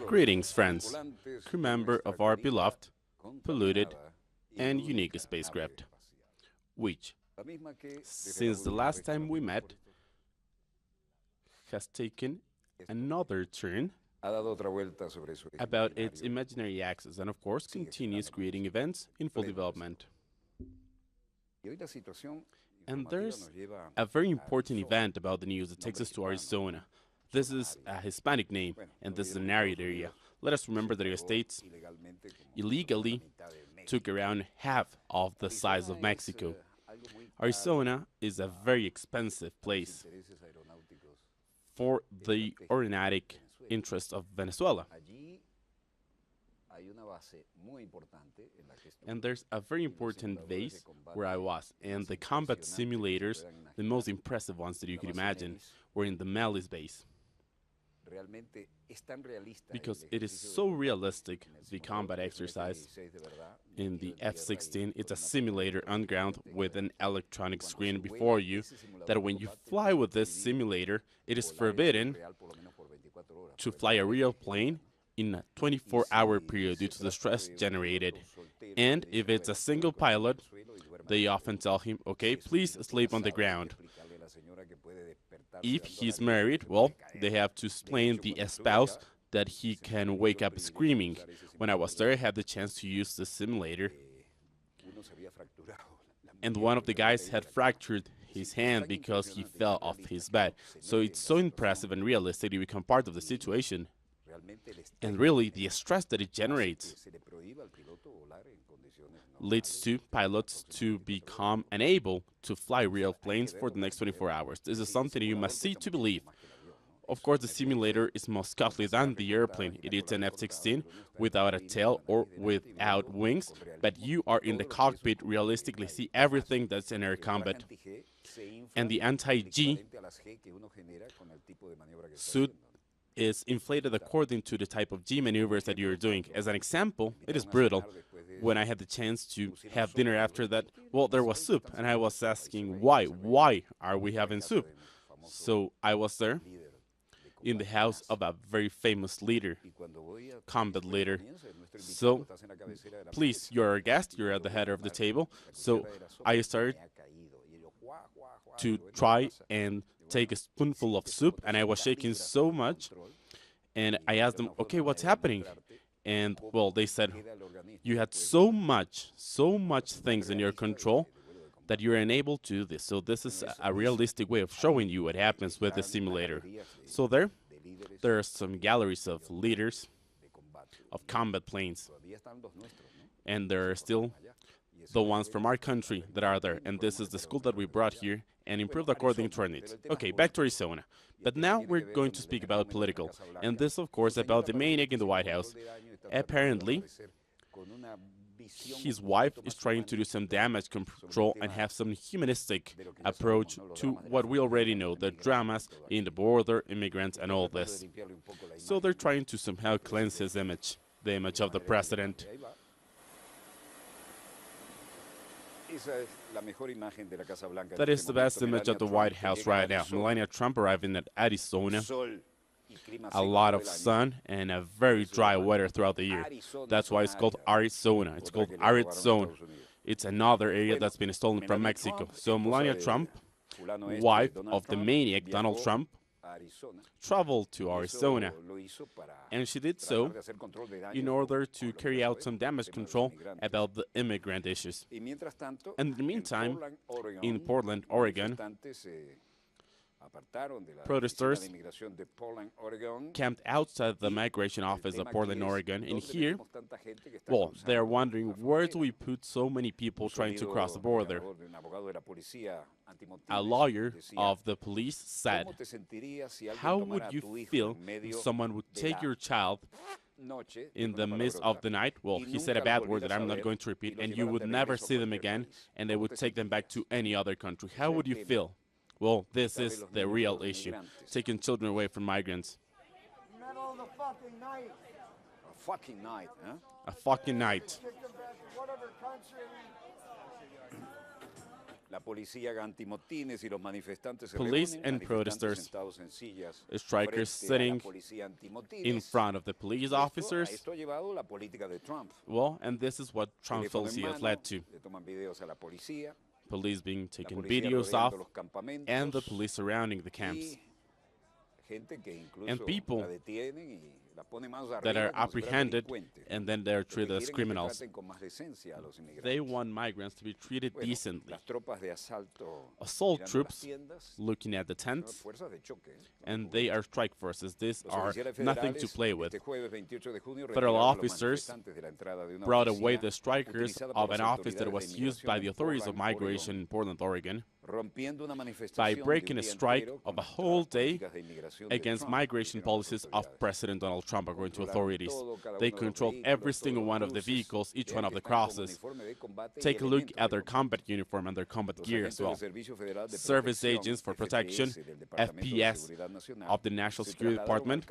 Greetings, friends, crew member of our beloved, polluted, and unique spacecraft, which, since the last time we met, has taken another turn about its imaginary axis and, of course, continues creating events in full development. And there's a very important event about the news that takes us to Arizona. This is a Hispanic name, and this is an arid area. Let us remember that the United States illegally took around half of the size of Mexico. Arizona is a very expensive place for the aeronautic interest of Venezuela. And there's a very important base where I was, and the combat simulators, the most impressive ones that you could imagine, were in the Melis base. Because it is so realistic, the combat exercise. In the F-16, it's a simulator on ground with an electronic screen before you, that when you fly with this simulator, it is forbidden to fly a real plane in a 24-hour period due to the stress generated. And if it's a single pilot, they often tell him, okay, please sleep on the ground. If he's married, well, they have to explain the spouse that he can wake up screaming. When I was there, I had the chance to use the simulator, and one of the guys had fractured his hand because he fell off his bed. So it's so impressive and realistic to become part of the situation. And really, the stress that it generates leads to pilots to become unable to fly real planes for the next 24 hours. This is something you must see to believe. Of course, the simulator is more costly than the airplane. It is an F-16 without a tail or without wings, but you are in the cockpit, realistically see everything that's in air combat. And the anti-G suit is inflated according to the type of G maneuvers that you're doing. As an example, it is brutal. When I had the chance to have dinner after that, well, there was soup, and I was asking why? Why are we having soup? So I was there in the house of a very famous leader, combat leader. So, please, you're a guest, you're at the head of the table. So I started to try and take a spoonful of soup, and I was shaking so much, and I asked them, okay, what's happening? And, well, they said, you had so much things in your control that you're unable to do this. So this is a realistic way of showing you what happens with the simulator. So there are some galleries of leaders of combat planes, and there are still the ones from our country that are there, and this is the school that we brought here and improved according to our needs. Okay, back to Arizona. But now we're going to speak about political, and this, of course, about the maniac in the White House. Apparently, his wife is trying to do some damage control and have some humanistic approach to what we already know, the dramas in the border, immigrants, and all this. So they're trying to somehow cleanse his image, the image of the president. That is the best image of the White House right now. Melania Trump arriving at Arizona. A lot of sun and a very dry weather throughout the year. That's why it's called Arizona. It's called Arid Zone. It's another area that's been stolen from Mexico. So Melania Trump, wife of the maniac Donald Trump, traveled to Arizona, and she did so in order to carry out some damage control about the immigrant issues. And in the meantime, in Portland, Oregon, protesters camped outside the migration office of Portland, Oregon, and here, well, they're wondering, where do we put so many people trying to cross the border? A lawyer of the police said, how would you feel if someone would take your child in the midst of the night? Well, he said a bad word that I'm not going to repeat, and you would never see them again, and they would take them back to any other country. How would you feel? Well, this is the real issue, taking children away from migrants. Middle of the fucking night. A fucking night, huh? A fucking night. Take them back to whatever country. Police and protesters, strikers sitting in front of the police officers. Well, and this is what Trump policy has led to. Police being taken videos of, and the police surrounding the camps. And people that are apprehended and then they're treated as criminals. They want migrants to be treated decently. Assault troops looking at the tents, and they are strike forces. These are nothing to play with. Federal officers brought away the strikers of an office that was used by the authorities of migration in Portland, Oregon, by breaking a strike of a whole day against migration policies of President Donald Trump, according to authorities. They controlled every single one of the vehicles, each one of the crosses. Take a look at their combat uniform and their combat gear as well. Service agents for protection, FPS of the National Security Department,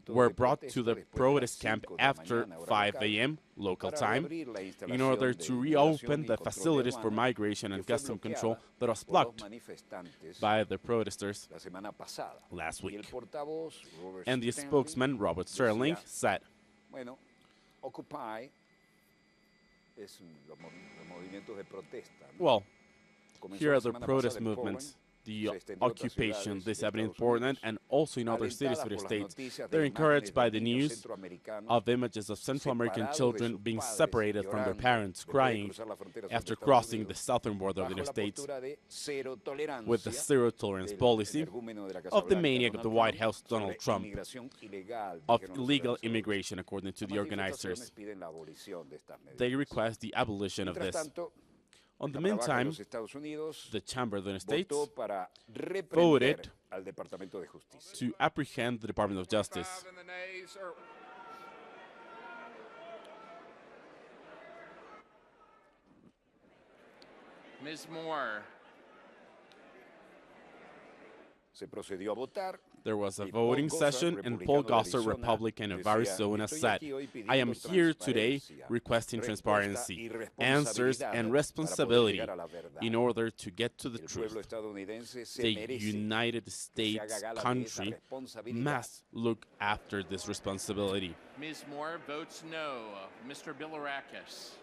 were brought to the protest camp after 5 a.m. local time in order to reopen the facilities for migration and custom control that was blocked by the protesters last week. And the spokesman, Robert Sterling, said, well, here are the protest movements, the occupation. This happened in Portland and also in other cities of the states. They're encouraged by the news of images of Central American children being separated from their parents, crying after crossing the southern border of the United States with the zero tolerance policy of the maniac of the White House, Donald Trump, of illegal immigration, according to the organizers. They request the abolition of this. In the meantime, the Chamber of the United States voted to apprehend the Department of Justice. Ms. Moore. There was a voting session, and Paul Gosar, Republican of Arizona, said, I am here today requesting transparency, answers, and responsibility in order to get to the truth. The United States country must look after this responsibility. Ms. Moore votes no. Mr. Bilirakis.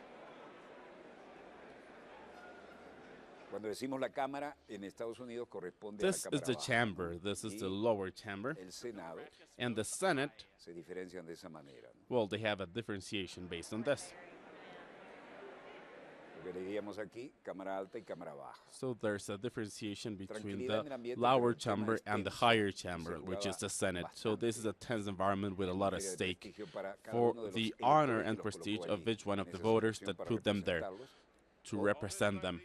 This is the chamber, this is the lower chamber, and the Senate, well, they have a differentiation based on this. So there's a differentiation between the lower chamber and the higher chamber, which is the Senate. So this is a tense environment with a lot at stake for the honor and prestige of each one of the voters that put them there to represent them.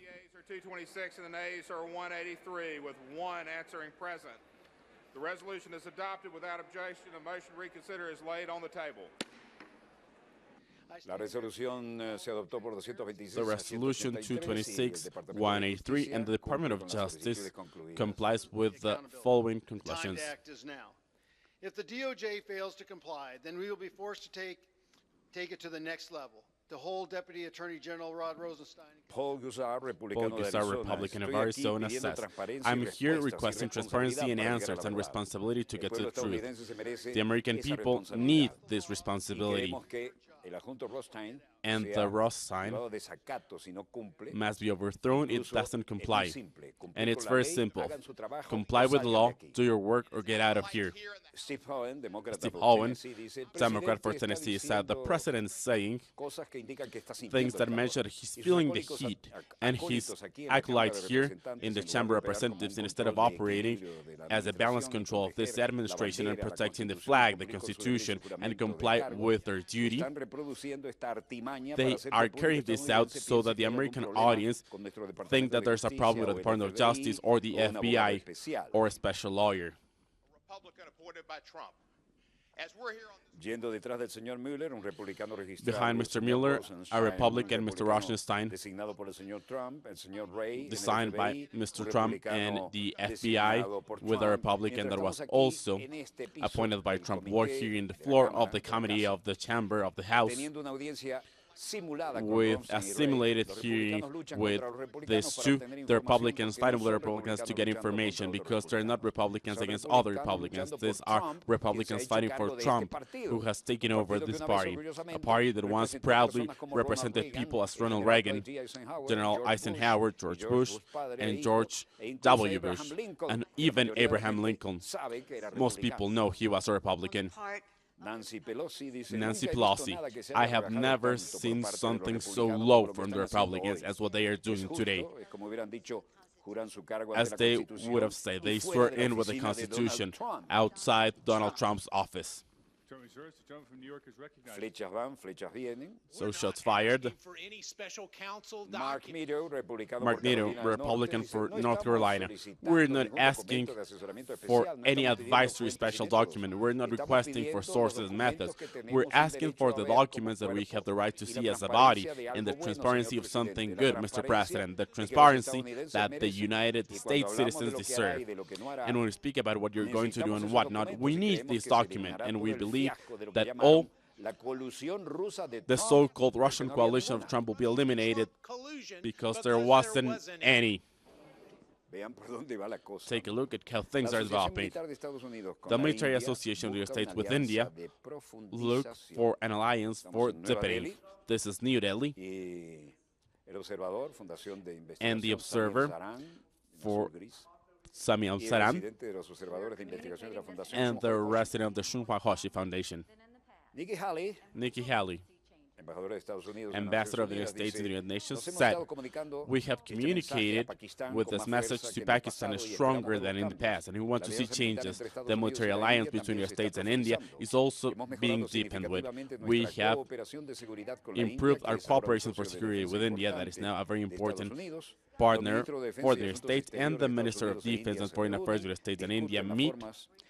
226 and the nays are 183 with one answering present. The resolution is adopted without objection. A motion to reconsider is laid on the table. The resolution 226, 183, and the Department of Justice complies with the following conclusions. If the DOJ fails to comply, then we will be forced to take it to the next level. The whole Deputy Attorney General Rod Rosenstein. Paul Gosar, Republican of Arizona, says, I'm here requesting transparency and answers and responsibility to get to the truth. The American people need this responsibility. And the Rothstein must be overthrown. It doesn't comply. And it's very simple. Comply with the law, do your work, or get out of here. Steve Owen, Democrat for Tennessee, said the president is saying things that mention he's feeling the heat, and his acolytes here in the Chamber of Representatives, instead of operating as a balanced control of this administration and protecting the flag, the Constitution, and comply with their duty, they are carrying this out so that the American audience think that there's a problem with the Department of Justice or the FBI or a special lawyer. A Republican appointed by Trump. As we're here on Behind Mr. Mueller, a Republican, Mr. Rosenstein, designed by Mr. Trump, and the FBI with a Republican that was also appointed by Trump, were here in the floor of the committee of the Chamber of the House, with a simulated hearing with these two, the Republicans fighting with the Republicans to get information, because they're not Republicans against other Republicans. These are Republicans fighting for Trump, who has taken over this party, a party that once proudly represented people as Ronald Reagan, General Eisenhower, George Bush, and George W. Bush, and even Abraham Lincoln. Most people know he was a Republican. Nancy Pelosi, I have never seen something so low from the Republicans as what they are doing today. As they would have said, they swear in with the Constitution outside Donald Trump's office. So shots fired. For any special counsel Mark Meadows, Republican for North Carolina. We're not asking for any advisory special document. We're not requesting for sources and methods. We're asking for the documents that we have the right to see as a body, and the transparency of something good, Mr. President, the transparency that the United States citizens deserve. And when we speak about what you're going to do and what not, we need this document, and we believe that all the so-called Russian coalition of Trump will be eliminated because there wasn't any. Take a look at how things are developing. The Military Association of the United States with India look for an alliance for deepening. This is New Delhi, and the Observer for Sami al-Saran, and the resident of the Shunhua Hoshi Foundation. Nikki Haley, Ambassador of the United States in the United Nations, said, "We have communicated with this message to Pakistan is stronger than in the past, and we want to see changes. The military alliance between the United States and India is also being deepened with. We have improved our cooperation for security with India, that is now a very important partner for the United States, and the Minister of Defense and Foreign Affairs of the United States and India meet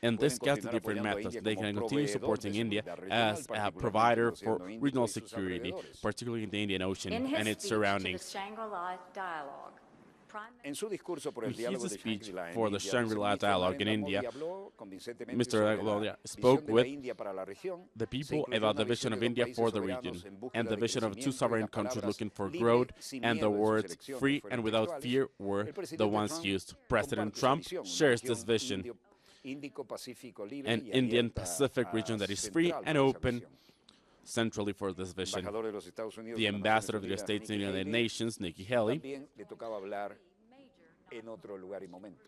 and discuss the different methods. They can continue supporting India as a provider for regional security, particularly in the Indian Ocean and its surroundings." In his speech for the Shangri-La Dialogue in India, Mr. Aguilar spoke with the people about the vision of India for the region and the vision of two sovereign countries looking for growth, and the words free and without fear were the ones used. President Trump shares this vision, an Indian Pacific region that is free and open, centrally for this vision. The Ambassador of the United States in the United Nations, Nikki Haley,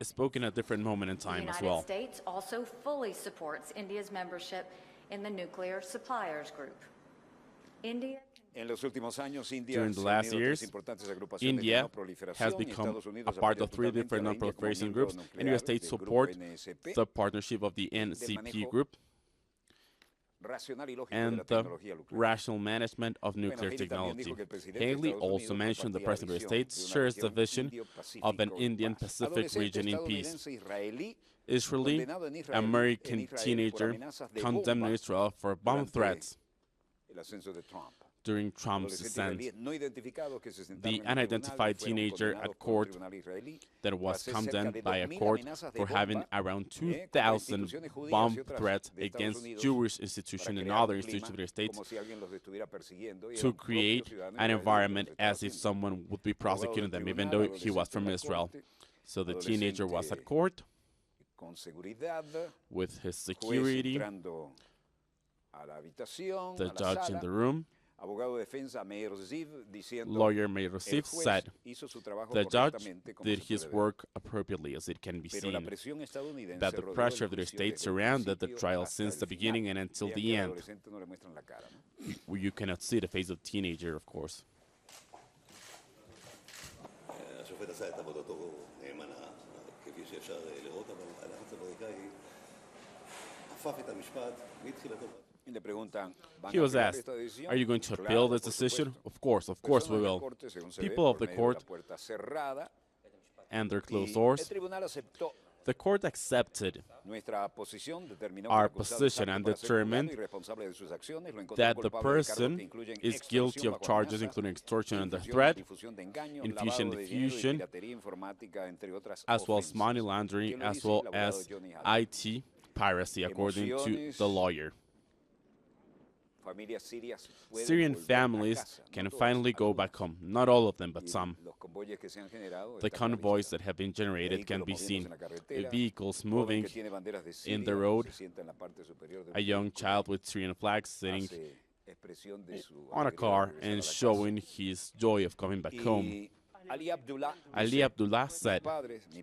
spoke in a different moment in time as well. The United States also fully supports India's membership in the Nuclear Suppliers Group. During the last years, India has become a part of three different non-proliferation groups, and the United States support the partnership of the NCP group and the rational management of nuclear technology. Haley also mentioned the President of the United States shares the vision of an Indian Pacific region in peace. Israeli American teenager condemned Israel for bomb threats during Trump's ascent. The unidentified teenager at court that was condemned by a court for having around 2,000 bomb threats against Jewish institutions and other institutions of the States to create an environment as if someone would be prosecuting them, even though he was from Israel. So the teenager was at court with his security, the judge in the room. Lawyer Meir Ziv said the judge did his work appropriately, as it can be seen, that the pressure of the state surrounded the trial since the beginning and until the end. You cannot see the face of the teenager, of course. He was asked, "Are you going to appeal this decision?" Of course we will. People of the court and their closed doors, the court accepted our position and determined that the person is guilty of charges including extortion and threat, diffusion, as well as money laundering, as well as IT piracy, according to the lawyer. Syrian families can finally go back home. Not all of them, but some. The convoys that have been generated can be seen. Vehicles moving in the road. A young child with Syrian flags sitting on a car and showing his joy of coming back home. Ali Abdullah said,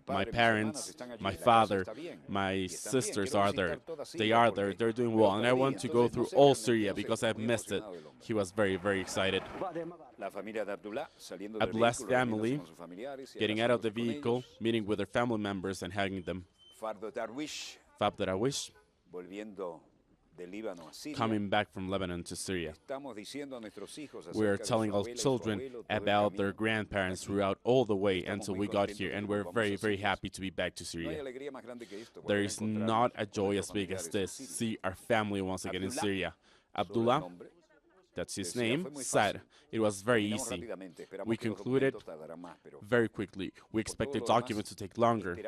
my parents, my father, my sisters are there. They are there, they're doing well, and I want to go through all Syria because I've missed it. He was very, very excited. Abdullah's family getting out of the vehicle, meeting with their family members and hugging them. Fab Darwish coming back from Lebanon to Syria. We are telling our children about their grandparents throughout all the way until we got here, and we're very, very happy to be back to Syria. There is not a joy as big as this. See our family once again in Syria. Abdullah, that's his name, said it was very easy. We concluded very quickly. We expect the documents to take longer,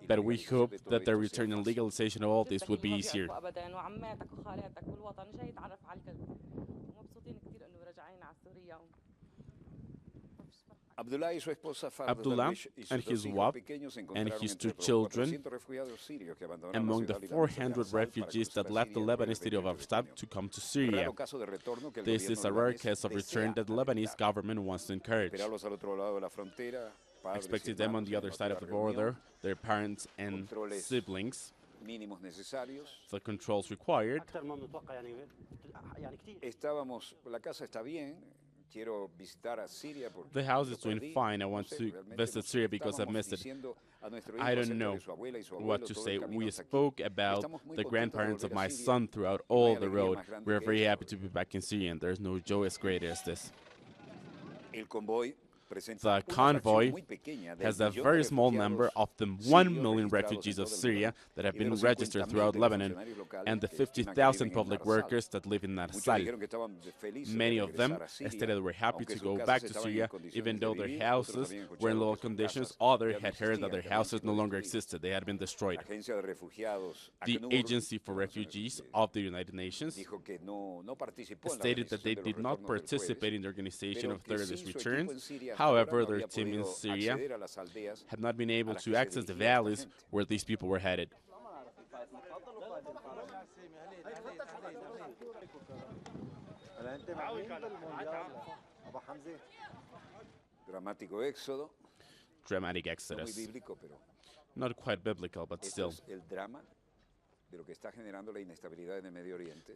but we hope that the return and legalization of all this would be easier. Abdullah and his wife and his 2 children among the 400 refugees that left the Lebanese city of Afstab to come to Syria. This is a rare case of return that the Lebanese government wants to encourage. Expecting them on the other side of the border, their parents and siblings, the controls required. The house is doing fine. I want to visit Syria because I've missed it. I don't know what to say. We spoke about the grandparents of my son throughout all the road. We're very happy to be back in Syria, and there's no joy as great as this. The convoy has a very small number of the 1 million refugees of Syria that have been registered throughout Lebanon and the 50,000 public workers that live in Narsal. Many of them stated they were happy to go back to Syria even though their houses were in low conditions. Others had heard that their houses no longer existed. They had been destroyed. The Agency for Refugees of the United Nations stated that they did not participate in the organization of terrorist returns. However, their team in Syria had not been able to access the valleys where these people were headed. Dramatic exodus. Not quite biblical, but still.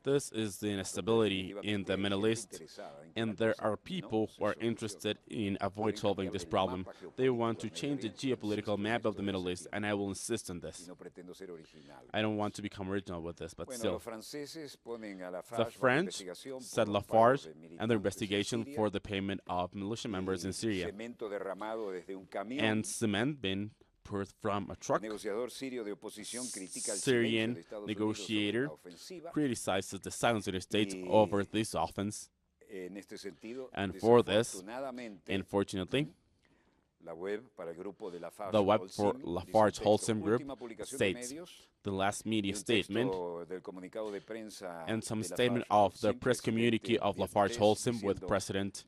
This is the instability in the Middle East, and there are people who are interested in avoid solving this problem. They want to change the geopolitical map of the Middle East, and I will insist on this. I don't want to become original with this, but still. The French set Lafarge and their investigation for the payment of militia members in Syria, and cement being poured from a truck. Syrian negotiator criticizes the silence of the state over this offense. And for this, unfortunately, the web for Lafarge Wholesome Group states the last media statement and some statement of the press community of Lafarge Wholesome with President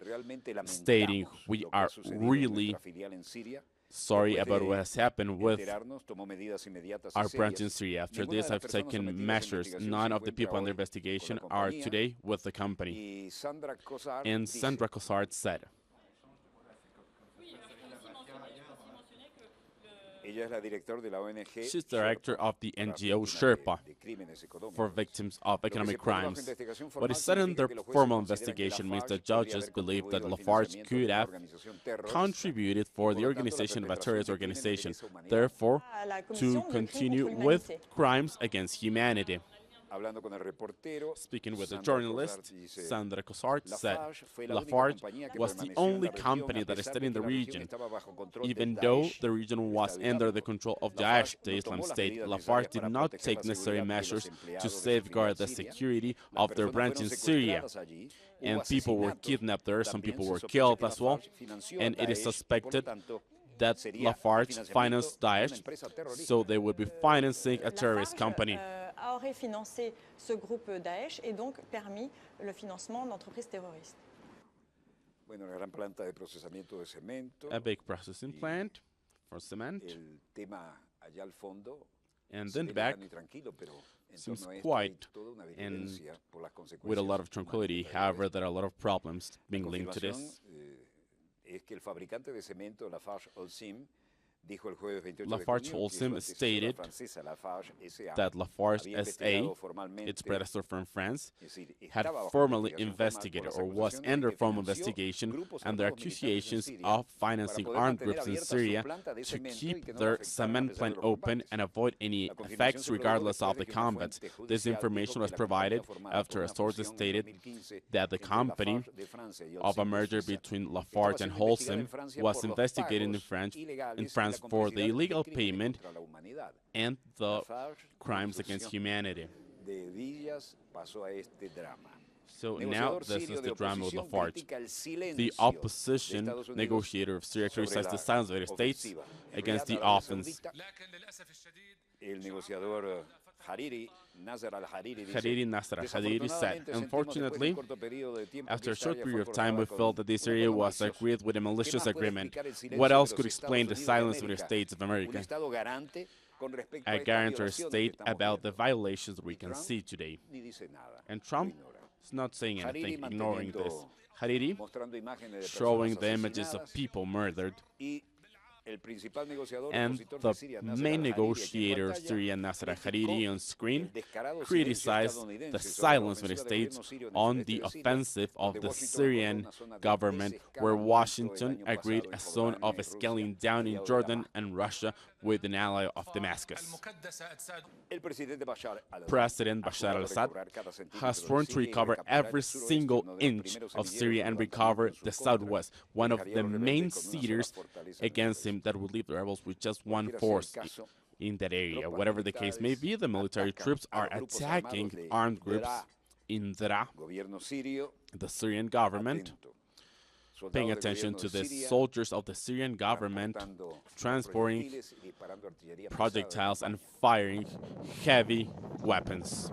stating, we are really sorry about what has happened with our branch in Syria. After this, I've taken measures. None of the people under investigation are today with the company. And Sandra Cosart said, she's director of the NGO Sherpa for victims of economic crimes. What is said in their formal investigation means that judges believe that Lafarge could have contributed for the organization of a terrorist organization, therefore, to continue with crimes against humanity. Speaking with the journalist, Sandra Cosart said Lafarge was the only company that stayed in the region. Even though the region was under the control of Daesh, the Islam State, Lafarge did not take necessary measures to safeguard the security of their branch in Syria. And people were kidnapped there, some people were killed as well, and it is suspected that Lafarge financed Daesh, so they would be financing a terrorist company. aurait financé ce groupe Daesh et donc permis le financement d'entreprises terroristes. Bueno, la gran planta de procesamiento de cemento. A big processing plant for cement. El tema allá al fondo. And then back seems quiet and with a lot of tranquility. However, there are a lot of problems being linked to this. Es que el fabricante de cemento, Lafarge-Holcim, dijo el jueves 28 Lafarge-Holcim stated that Lafarge SA, its predecessor from France, had formally investigated or was under formal investigation under accusations of financing armed groups in Syria to keep their cement plant open and avoid any effects regardless of the combat. This information was provided after a source stated that the company of a merger between Lafarge and Holcim was investigated in France for the illegal payment and the crimes against humanity. So now this is the drama with Lafarge. The opposition negotiator of Syria criticized the silence of the States against the offense. Hariri Nasser al-Hariri said, "Unfortunately, after a short period of time, we felt that this area was agreed with a malicious agreement. What else could explain the silence of the States of America? A guarantor state about the violations we can see today." And Trump is not saying anything, ignoring this. Hariri showing the images of people murdered. And the main negotiator, Syrian Nasser al-Hariri, on screen criticized the silence of the States on the offensive of the Syrian government, where Washington agreed a zone of scaling down in Jordan and Russia with an ally of Damascus. President Bashar al-Assad has sworn to recover every single inch of Syria and recover the southwest, one of the main cedars against him that would leave the rebels with just one force in that area. Whatever the case may be, the military troops are attacking armed groups in Daraa, the Syrian government, paying attention to the soldiers of the Syrian government transporting projectiles and firing heavy weapons.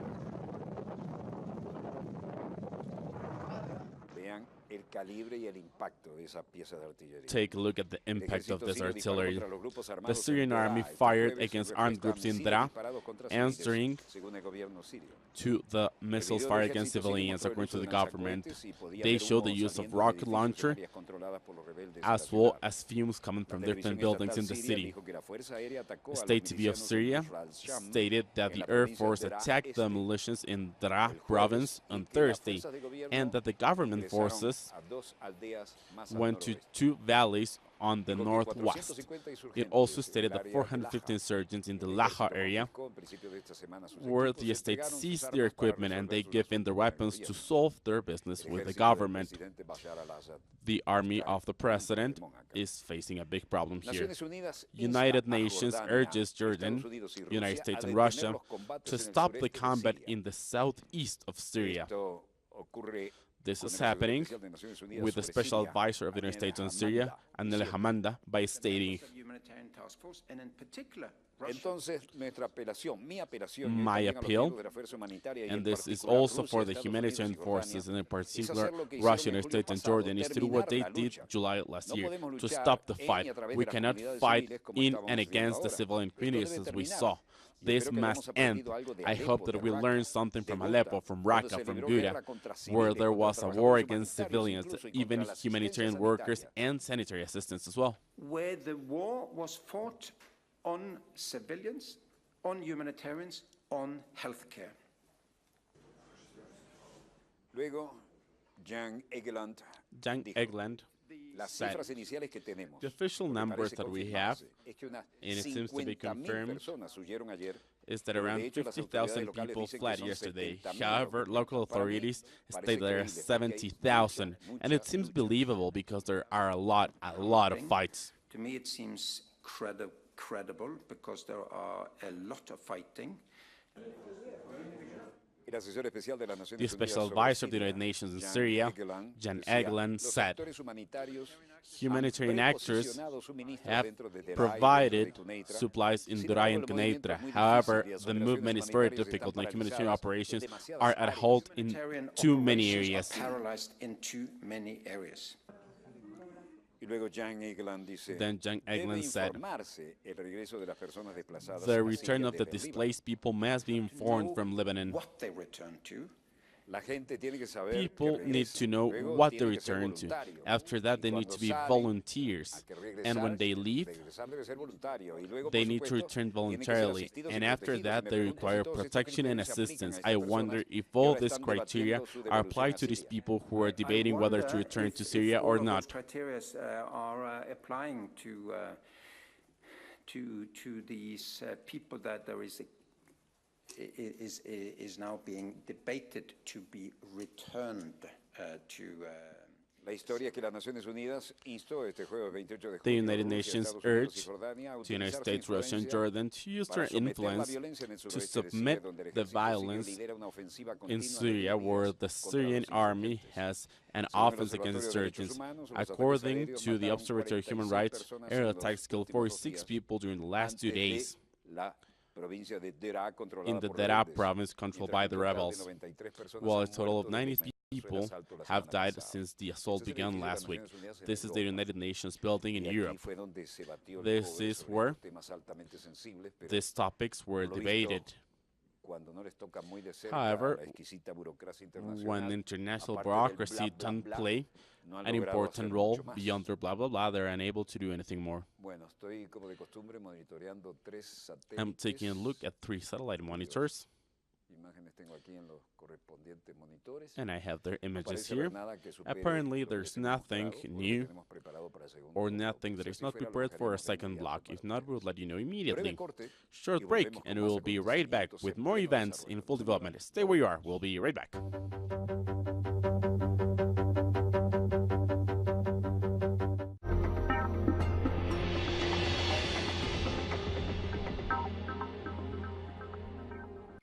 Take a look at the impact of this artillery. The Syrian army fired against armed groups in Daraa, answering to the missiles fired against civilians, according to the government. They show the use of rocket launcher as well as fumes coming from different buildings in the city. The State TV of Syria stated that the Air Force attacked the militias in Daraa province on Thursday, and that the government forces went to two valleys on the northwest. It also stated that 450 insurgents in the Laha area, where the state seized their equipment and they give in their weapons to solve their business with the government. The army of the president is facing a big problem here. United Nations urges Jordan, United States and Russia to stop the combat in the southeast of Syria. This is happening with the Special Advisor of the United States on Syria, Anel Hamanda, by stating, "My appeal, and this is also for the humanitarian forces, and in particular Russia, United States, and Jordan, is to do what they did July last year, to stop the fight. We cannot fight in and against the civilian communities as we saw. This must end. I hope that we learn something from Aleppo, from Raqqa, from Ghouta, where there was a war against civilians, even humanitarian workers and sanitary assistants as well." Where the war was fought on civilians, on humanitarians, on healthcare. Luego, Jan Egeland said, "The official numbers that we have, and it seems to be confirmed, is that around 50,000 people fled yesterday. However, local authorities state there are 70,000, and it seems believable because there are a lot of fights." To me, it seems credible because there are a lot of fighting. The Special Advisor of the United Nations in Syria, Jan Egeland, said, humanitarian actors have provided supplies in Dossier and Quneitra. However, the movement is very difficult and humanitarian operations are at a halt in too many areas. Paralyzed in too many areas. Then Jan Egeland said, the return of the displaced people must be informed from Lebanon. What they return to. People need to know what they return to. After that, they need to be volunteers. And when they leave, they need to return voluntarily. And after that, they require protection and assistance. I wonder if all these criteria are applied to these people who are debating whether to return to Syria or not. Criteria are applying to these people that there is now being debated to be returned to. The United Nations urged the United States, Russia, and Jordan to use their influence to submit the violence in Syria, where the Syrian army has an offense against insurgents. According to the Observatory of Human Rights, aerial attacks killed 46 people during the last 2 days in the Daraa province controlled by the rebels, while a total of 90 people have died since the assault began last week. This is the United Nations building in Europe. This is where these topics were debated. However, when international bureaucracy doesn't play an important role beyond their blah blah blah, they're unable to do anything more. I'm taking a look at 3 satellite monitors, and I have their images here. Apparently, there's nothing new or nothing that is not prepared for a second block. If not, we'll let you know immediately. Short break, and we will be right back with more events in full development. Stay where you are. We'll be right back.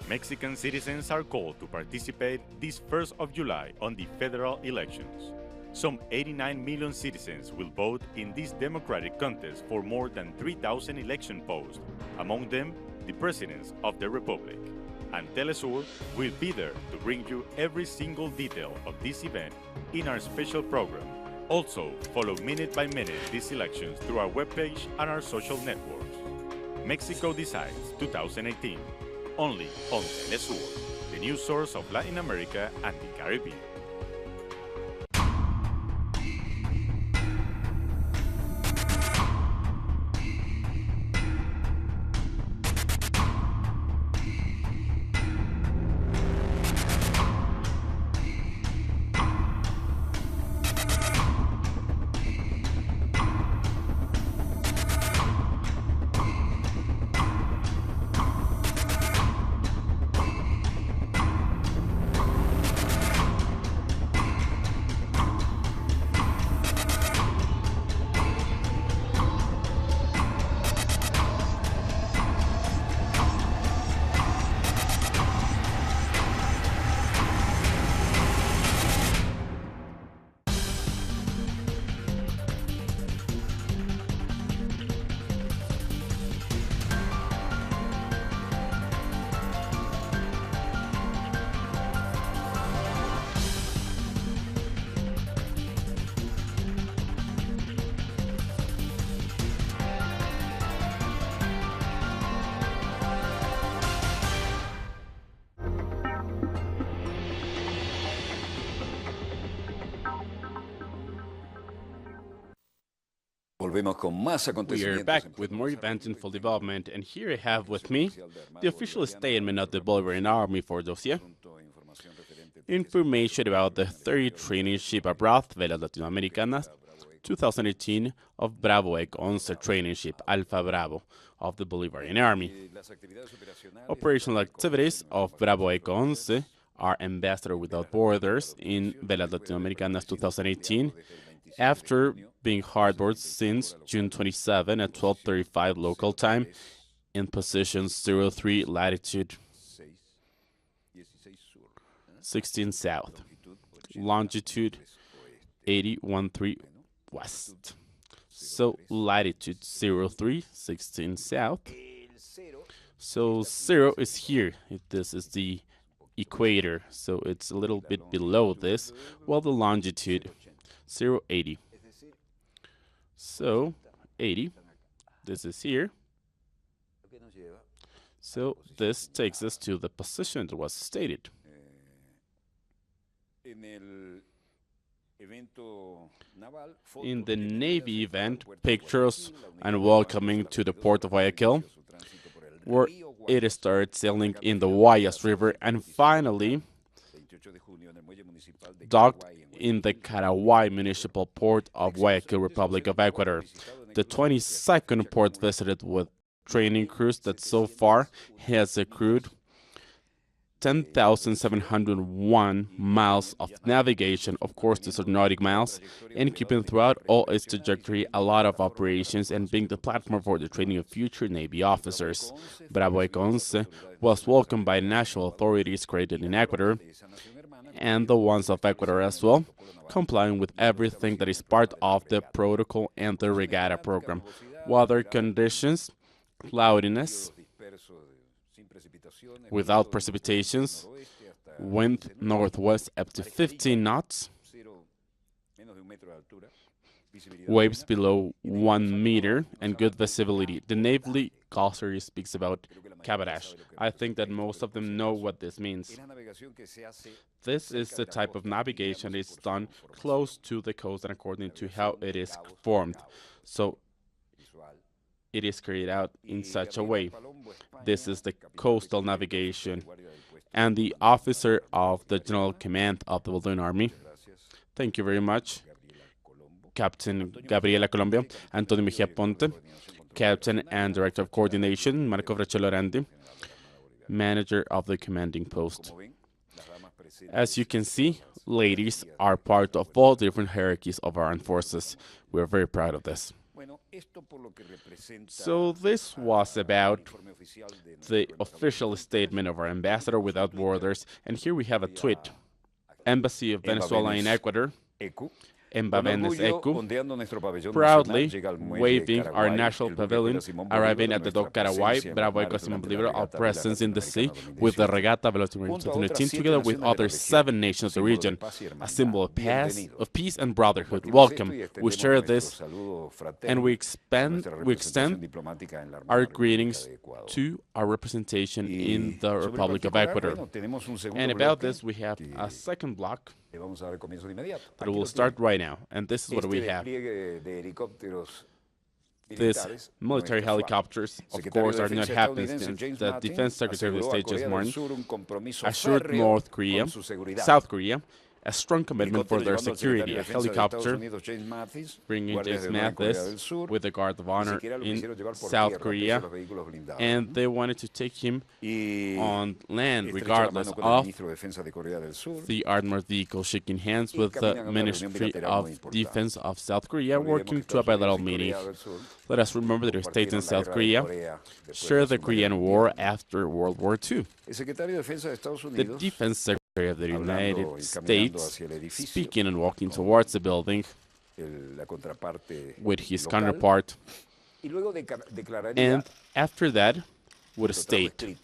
Mexican citizens are called to participate this 1st of July on the federal elections. Some 89 million citizens will vote in this democratic contest for more than 3,000 election posts, among them the presidents of the Republic. And Telesur will be there to bring you every single detail of this event in our special program. Also, follow minute by minute these elections through our webpage and our social networks. Mexico Decides 2018. Only on Telesur, the news source of Latin America and the Caribbean. We are back with more events in full development, and here I have with me the official statement of the Bolivarian Army for Dossier, information about the 30th training ship abroad, Velas Latinoamericanas, 2018 of Bravo Ec 11 training ship Alfa Bravo of the Bolivarian Army. Operational activities of Bravo Ec 11 are Ambassador Without Borders in Velas Latinoamericanas 2018, after being hardboard since June 27 at 12:35 local time in position 03 latitude 16 south. Longitude 8013 west. So latitude 03, 16 south. So 0 is here. This is the equator, so it's a little bit below this, while the longitude 080. So 80, this is here. So this takes us to the position that was stated. In the Navy event, pictures and welcoming to the port of Guayaquil, where it started sailing in the Guayas River and finally docked in the Caraguay municipal port of Guayaquil, Republic of Ecuador. The 22nd port visited with training crews that so far has accrued 10,701 miles of navigation. Of course, these are nautic miles, and keeping throughout all its trajectory a lot of operations and being the platform for the training of future Navy officers. Bravo Econce was welcomed by national authorities created in Ecuador and the ones of Ecuador as well, complying with everything that is part of the protocol and the regatta program. Weather conditions, cloudiness, without precipitations, wind northwest up to 15 knots, waves below 1 meter, and good visibility. The Navy glossary speaks about cabotage. I think that most of them know what this means. This is the type of navigation that is done close to the coast and according to how it is formed. So it is carried out in such a way. This is the coastal navigation. And the officer of the General Command of the Bolivian Army, thank you very much, Captain Gabriela Colombia, Antonio Mejia Ponte, Captain and Director of Coordination, Marco Frachello Arandi, Manager of the Commanding Post. As you can see, ladies are part of all different hierarchies of our armed forces. We're very proud of this. So this was about the official statement of our ambassador without borders, and here we have a tweet. Embassy of Venezuela in Ecuador, Embavenes Ecu, proudly waving our national pavilion, arriving at the dock Caraguay, Bravo Eco Simon Bolívar, our presence in the sea with the Regatta Velocity 2019, together with other 7 nations of the region, a symbol of peace and brotherhood. Welcome. We share this, and we extend our greetings to our representation in the Republic of Ecuador. And about this, we have a second block that will start right now, and this is what we have. These military helicopters, of course, are not happenstance. The Defense Secretary of the State just morning assured South Korea, a strong commitment for their security. A helicopter bringing James Mathis with the Guard of Honor in South Korea, and they wanted to take him on land regardless of the armored vehicle, shaking hands with the Ministry of Defense of South Korea, working to a bilateral meeting. Let us remember that the states in South Korea shared the Korean War after World War II. The Defense Secretary of the United States, speaking and walking towards the building with his counterpart, and after that would state.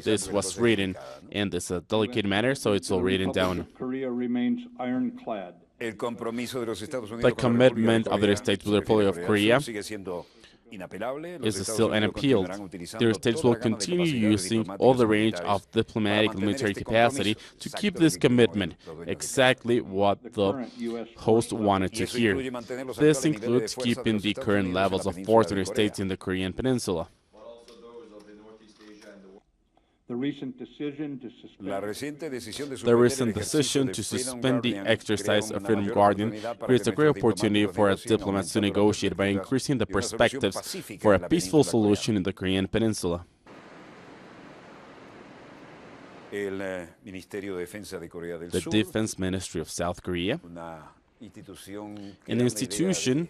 This was written in this delicate manner, so it's all written down. Korea remains ironclad. The commitment of the States with the Republic of Korea is still unappealed. The States will continue using all the range of diplomatic and military capacity to keep this commitment, exactly what the host wanted to hear. This includes keeping the current levels of force in the States in the Korean Peninsula. The recent decision to suspend the exercise of Freedom Guardian creates a great opportunity for us diplomats to negotiate by increasing the perspectives for a peaceful solution in the Korean Peninsula. The Defense Ministry of South Korea, an institution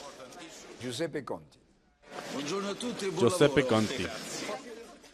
Giuseppe Conti. Giuseppe Conti.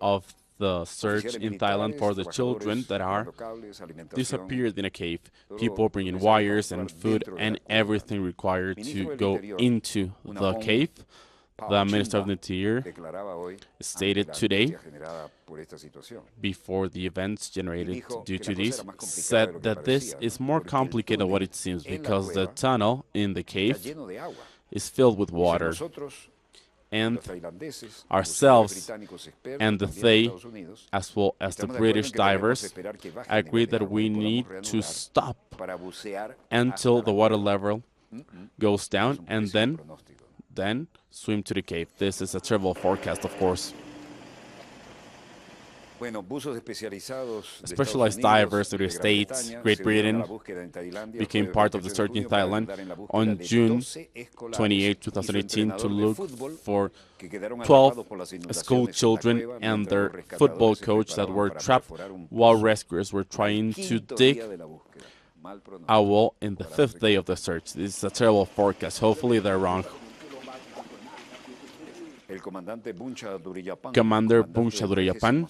of the search in Thailand for the children that are disappeared in a cave. People bringing wires and food and everything required to go into the cave. The Minister of the Interior stated today, before the events generated due to this, said that this is more complicated than what it seems because the tunnel in the cave is filled with water. And ourselves and they, as well as the British divers, agreed that we need to stop until the water level goes down and then swim to the cave. This is a travel forecast, of course. Specialized divers of the States, Great Britain, became part of the search in Thailand on June 28, 2018 to look for 12 school children and their football coach that were trapped while rescuers were trying to dig a well in the 5th day of the search. This is a terrible forecast. Hopefully they're wrong. Commander Buncha Durayapan,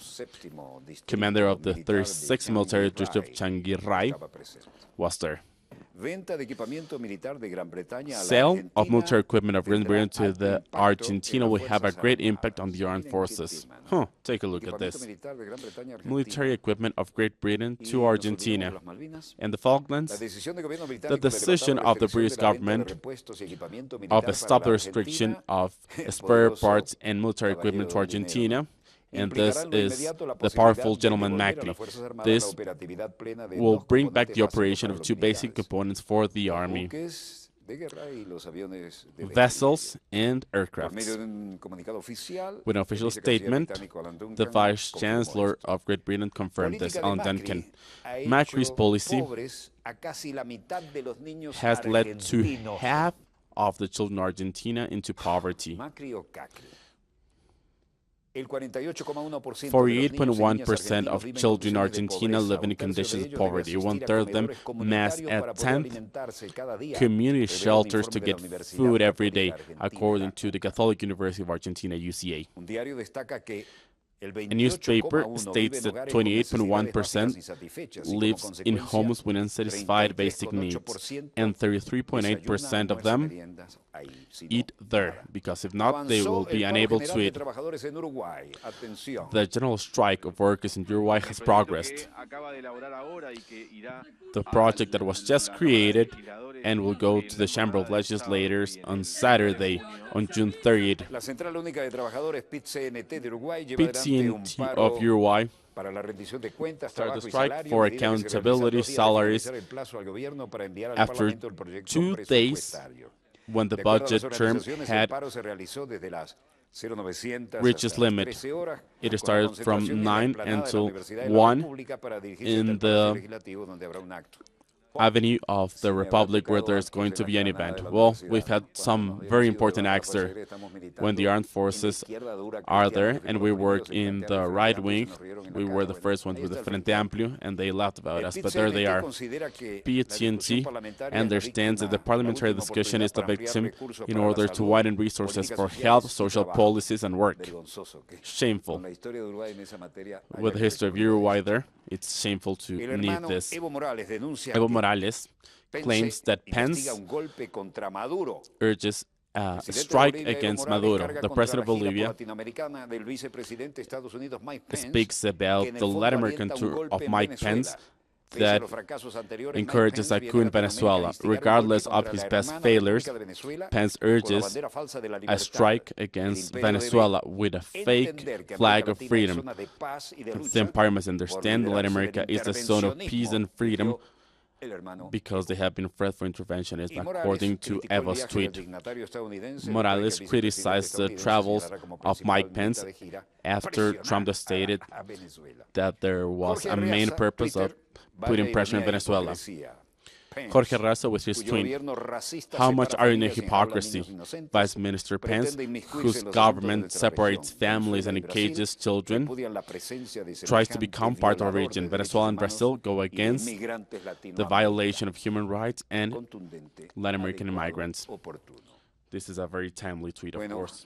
commander of the 36th Military District of Changi Rai, was there. Sale of military equipment of Great Britain to the Argentina will have a great impact on the armed forces. Take a look at this. Military equipment of Great Britain to Argentina and the Falklands. The decision of the British government of stop the restriction of spare parts and military equipment to Argentina, and this is the powerful gentleman Macri. This will bring back the operation of two basic components for the army: vessels and aircrafts. With an official statement, the Vice Chancellor of Great Britain confirmed this, Alan Duncan. Macri's policy has led to half of the children in Argentina into poverty. 48.1% of children in Argentina live in conditions of poverty. 1/3 of them mass at 10th community shelters to get food every day, according to the Catholic University of Argentina, UCA. A newspaper states that 28.1% lives in homes with unsatisfied basic needs, and 33.8% of them eat there, because if not, they will be unable to eat. The general strike of workers in Uruguay has progressed. The project that was just created and will go to the Chamber of Legislators on Saturday, on June 30th. PIT-CNT of Uruguay started the strike for accountability salaries after 2 days when the budget term had reached its limit. It started from 9 until 1 in the Avenue of the Republic, where there's going to be an event. Well, we've had some very important acts there when the armed forces are there, and we work in the right wing. We were the first ones with the Frente Amplio, and they laughed about us, but there they are. PIT-CNT understands that the parliamentary discussion is the victim in order to widen resources for health, social policies, and work. Shameful. With the history of Uruguay there, it's shameful to need this. Evo Morales claims that Pence urges a strike against Maduro. The president of Bolivia speaks about the Latin American tour of Mike Pence that encourages a coup in Venezuela. Regardless of his past failures, Pence urges a strike against Venezuela with a fake flag of freedom. The empire must understand that Latin America is the zone of peace and freedom because they have been threat for interventionism, according to Evo's tweet. Morales criticized the travels of Mike Pence after Trump stated that there was a main purpose of putting pressure on Venezuela. Jorge Razo with his tweet: "How much are you in hypocrisy? Vice Minister Pence, whose government separates families and encages children, tries to become part of a region. Venezuela and Brazil go against the violation of human rights and Latin American immigrants." This is a very timely tweet, of course.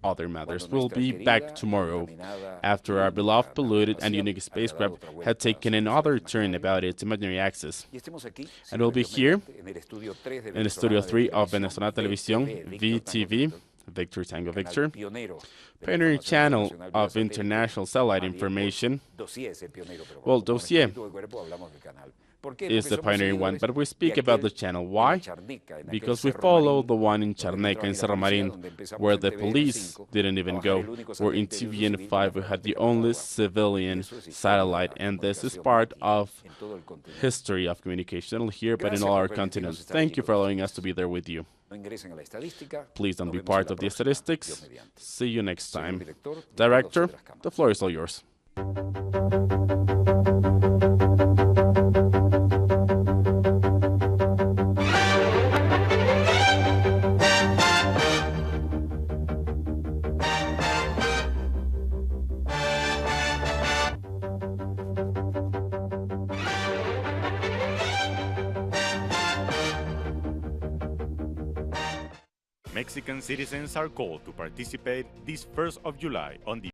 other matters. We'll be back tomorrow after our beloved, polluted, and unique spacecraft had taken another turn about its imaginary axis. And we'll be here in Studio 3 of Venezolana Televisión, VTV, Victor Tango Victor, pioneering channel of international satellite information. Well, Dossier is the pioneering one, but we speak about the channel. Why? Because we follow the one in Charneca, in Cerro Marin, where the police didn't even go, where in TVN5 we had the only civilian satellite, and this is part of history of communication, not only here, but in all our continents. Thank you for allowing us to be there with you. Please don't be part of the statistics. See you next time. Director, the floor is all yours. Mexican citizens are called to participate this 1st of July on the